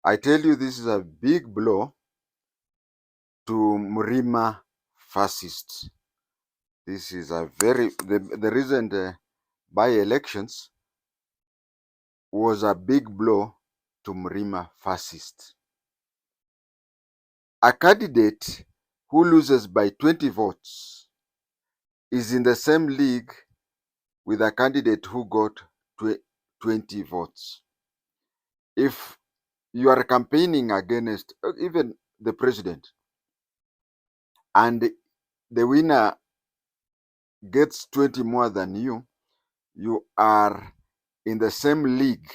I tell you, this is a big blow to MURIMA fascists. This is a the recent by-elections was a big blow to MURIMA fascists. A candidate who loses by 20 votes is in the same league with a candidate who got 20 votes. If you are campaigning against even the president and the winner gets 20 more than you are in the same league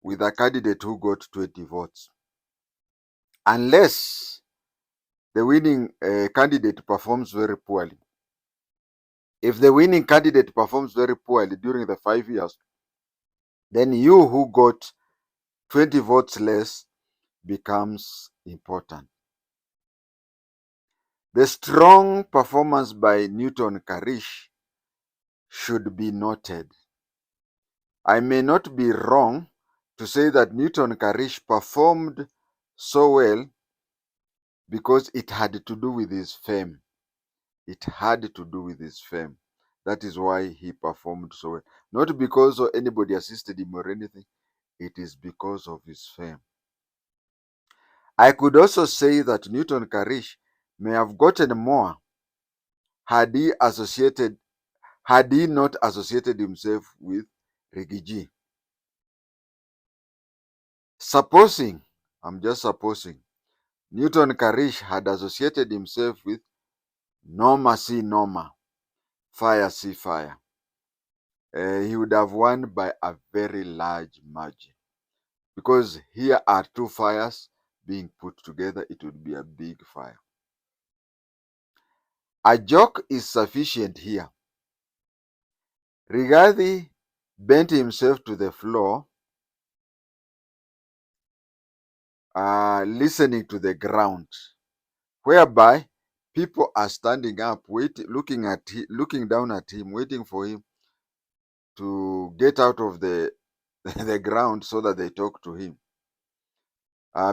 with a candidate who got 20 votes. Unless the winning candidate performs very poorly. If the winning candidate performs very poorly during the 5 years, then you who got 20 votes less becomes important. The strong performance by Newton Karish should be noted. I may not be wrong to say that Newton Karish performed so well because it had to do with his fame. It had to do with his fame. That is why he performed so well. Not because anybody assisted him or anything. It is because of his fame. I could also say that Newton Karish may have gotten more had he not associated himself with Rigathi. Supposing, I'm just supposing, Newton Karish had associated himself with Norma C. Norma, Fire C. Fire, he would have won by a very large margin. Because here are two fires being put together, it would be a big fire. A joke is sufficient here. Rigathi bent himself to the floor, listening to the ground, whereby people are standing up, looking down at him, waiting for him to get out of the the ground so that they talk to him.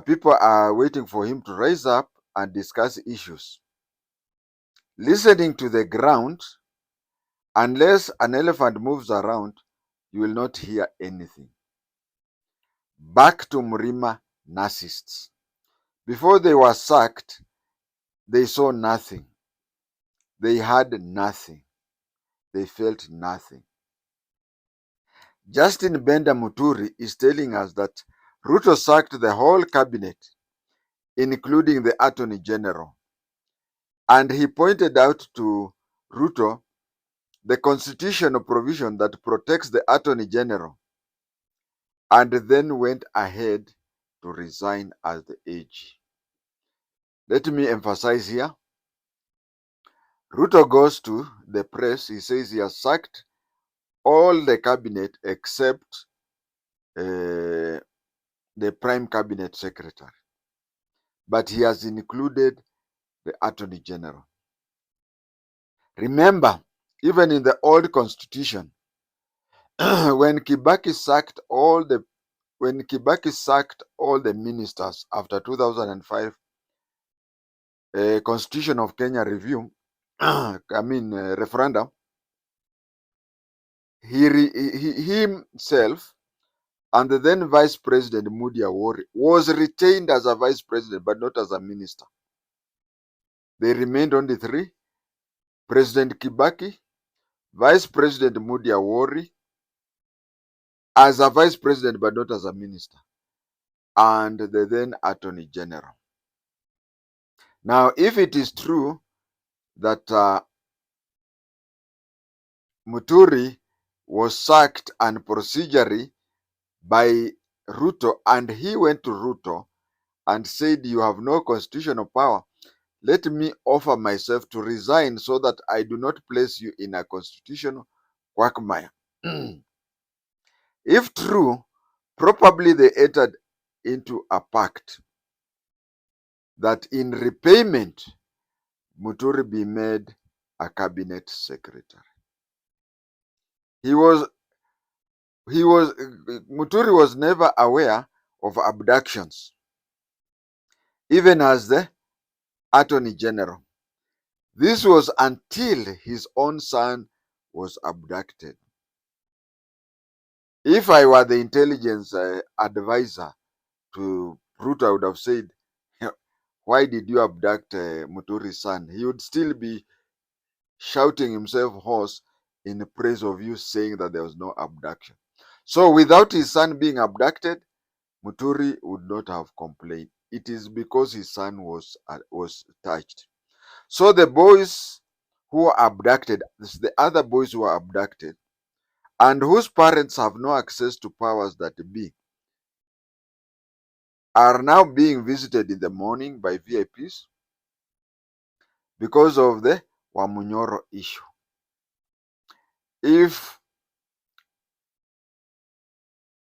People are waiting for him to rise up and discuss issues. Listening to the ground, unless an elephant moves around, you will not hear anything. Back to MURIMA narcissists. Before they were sacked, they saw nothing. They had nothing. They felt nothing. Justin Benda Muturi is telling us that Ruto sacked the whole cabinet, including the Attorney General. And he pointed out to Ruto the constitutional provision that protects the Attorney General, and then went ahead to resign as the AG. Let me emphasize here, Ruto goes to the press, he says he has sacked all the cabinet except the prime cabinet secretary, but he has included the Attorney General. Remember, even in the old constitution, when Kibaki sacked all the ministers after 2005 Constitution of Kenya review, referendum, he himself and the then Vice President Mudi Awori was retained as a Vice President but not as a minister. They remained only three: President Kibaki, Vice President Mudi Awori as a Vice President but not as a minister, and the then Attorney General. Now, if it is true that Muturi was sacked and procedurally by Ruto, and he went to Ruto and said, "You have no constitutional power. Let me offer myself to resign so that I do not place you in a constitutional quagmire." If true, probably they entered into a pact that in repayment, Muturi be made a cabinet secretary. Muturi was never aware of abductions, even as the Attorney General. This was until his own son was abducted. If I were the intelligence advisor to Ruto, I would have said, why did you abduct Muturi's son? He would still be shouting himself hoarse in praise of you, saying that there was no abduction. So without his son being abducted, Muturi would not have complained. It is because his son was touched. So the boys who were abducted, the other boys who were abducted, and whose parents have no access to powers that be, are now being visited in the morning by VIPs because of the Wamunyoro issue. If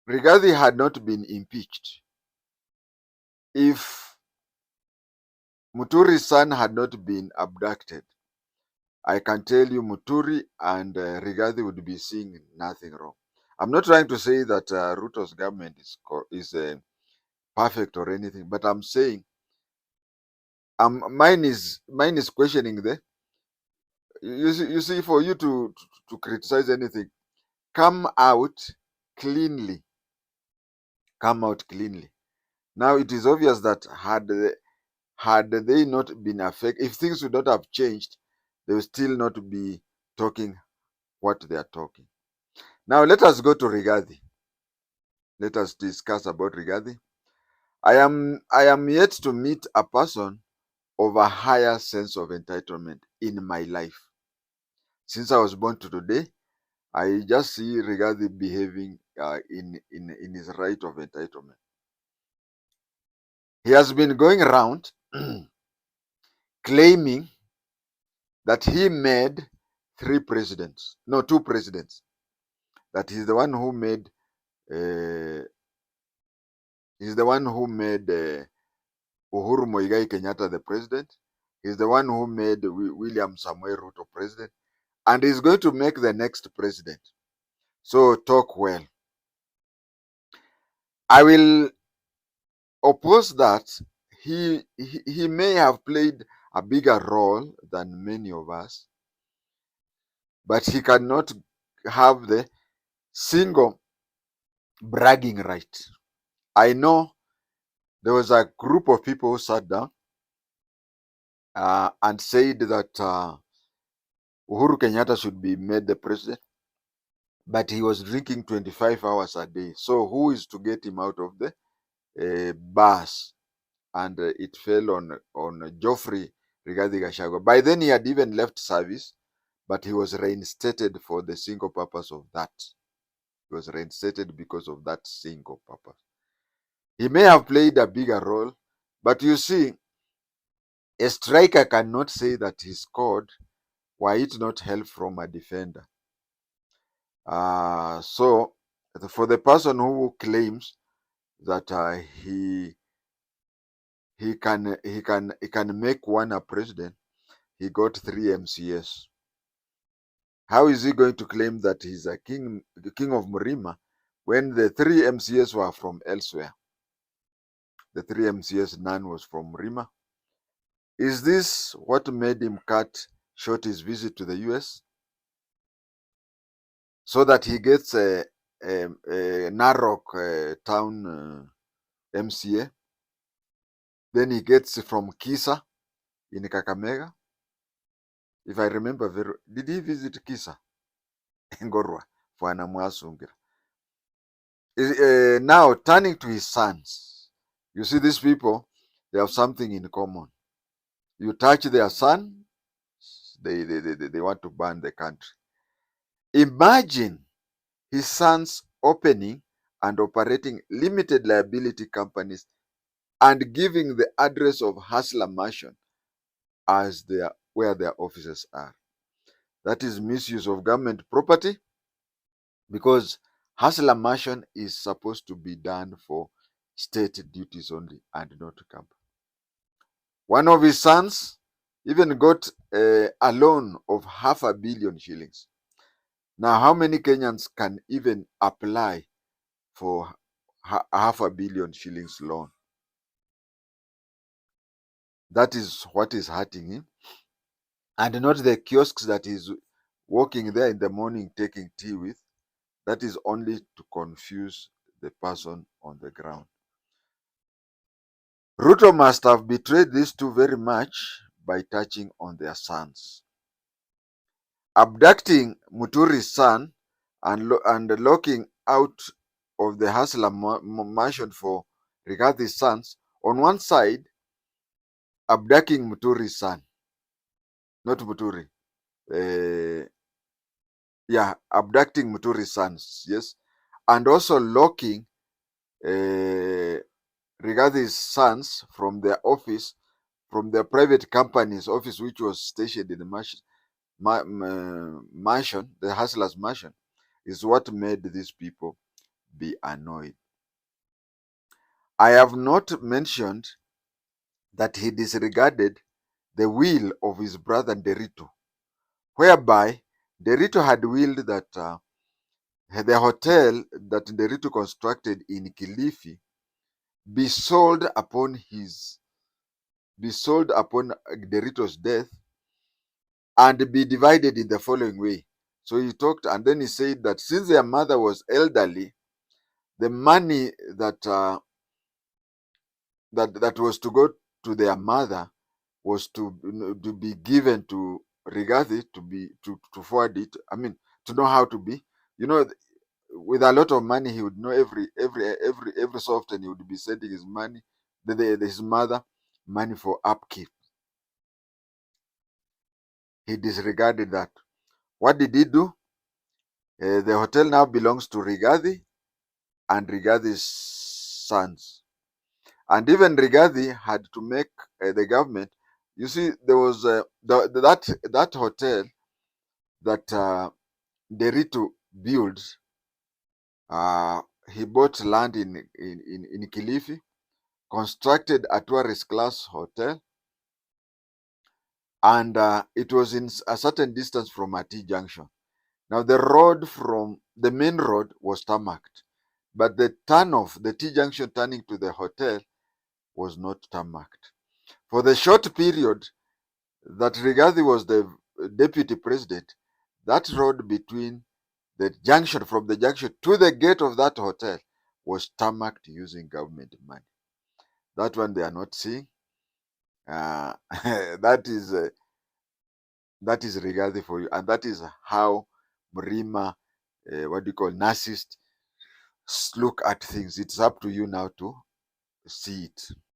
Rigathi had not been impeached, if Muturi's son had not been abducted, I can tell you Muturi and Rigathi would be seeing nothing wrong. I'm not trying to say that Ruto's government is perfect or anything, but I'm saying mine is questioning the. You see, for you to criticize anything, come out cleanly. Come out cleanly. Now it is obvious that had they not been affected, if things would not have changed, they will still not be talking what they are talking. Now let us go to Rigathi. Let us discuss about Rigathi. I am yet to meet a person of a higher sense of entitlement in my life. Since I was born to today, I just see Rigathi behaving in his right of entitlement. He has been going around claiming that he made two presidents. That he's the one who made Uhuru Muigai Kenyatta the president. He's the one who made William Samoei Ruto president, and he's going to make the next president. So talk well. I will oppose that. He may have played a bigger role than many of us, but he cannot have the single bragging right. I know there was a group of people who sat down and said that Uhuru Kenyatta should be made the president, but he was drinking 25 hours a day. So who is to get him out of the bus? And it fell on Geoffrey Rigathi Gachagua. By then he had even left service, but he was reinstated for the single purpose of that. He was reinstated because of that single purpose. He may have played a bigger role, but you see, a striker cannot say that he scored were it not help from a defender. So for the person who claims that he can make one a president, he got 3 MCS. How is he going to claim that he's the king of Murima when the 3 MCS were from elsewhere? The 3 MCS, none was from Murima. Is this what made him cut short his visit to the US? So that he gets a Narok town MCA. Then he gets from Kisa in Kakamega. If I remember very, did he visit Kisa? Ngorwa for Anamwasungira. Now turning to his sons, you see these people, they have something in common. You touch their son, they want to ban the country. Imagine his sons opening and operating limited liability companies and giving the address of Hustler Mansion as where their offices are. That is misuse of government property, because Hustler Mansion is supposed to be done for state duties only and not camp. One of his sons even got a loan of 500 million shillings. Now, how many Kenyans can even apply for half a billion shillings loan. That is what is hurting him, and not the kiosks that he's walking there in the morning taking tea with. That is only to confuse the person on the ground. Ruto must have betrayed these two very much by touching on their sons. Abducting Muturi's son and locking out of the Hustler mansion for Rigathi's sons. On one side, abducting Muturi's son, not Muturi. Abducting Muturi's sons, yes, and also locking Rigathi's sons from their office, from their private company's office, which was stationed in the mansion, the Hustler's mansion, is what made these people be annoyed. I have not mentioned that he disregarded the will of his brother Derito, whereby Derito had willed that the hotel that Derito constructed in Kilifi be sold upon Derito's death and be divided in the following way. So he talked, and then he said that since their mother was elderly, the money that was to go to their mother was to be given to Rigathi to forward it. I mean, to know how to be, you know, with a lot of money, he would know every so often he would be sending his money, his mother, money for upkeep. He disregarded that. What did he do? The hotel now belongs to Rigathi and Rigathi's sons. And even Rigathi had to make the government. You see, there was that hotel that Derito built. He bought land in Kilifi, constructed a tourist class hotel, and it was in a certain distance from a T junction. Now the main road was tarmacked, but the turnoff, the T junction turning to the hotel, was not tarmacked. For the short period that Rigathi was the deputy president, that road between from the junction to the gate of that hotel was tarmacked using government money. That one they are not seeing. That is Rigathi for you, and that is how Murima, what do you call, narcissists look at things. It's up to you now to see it.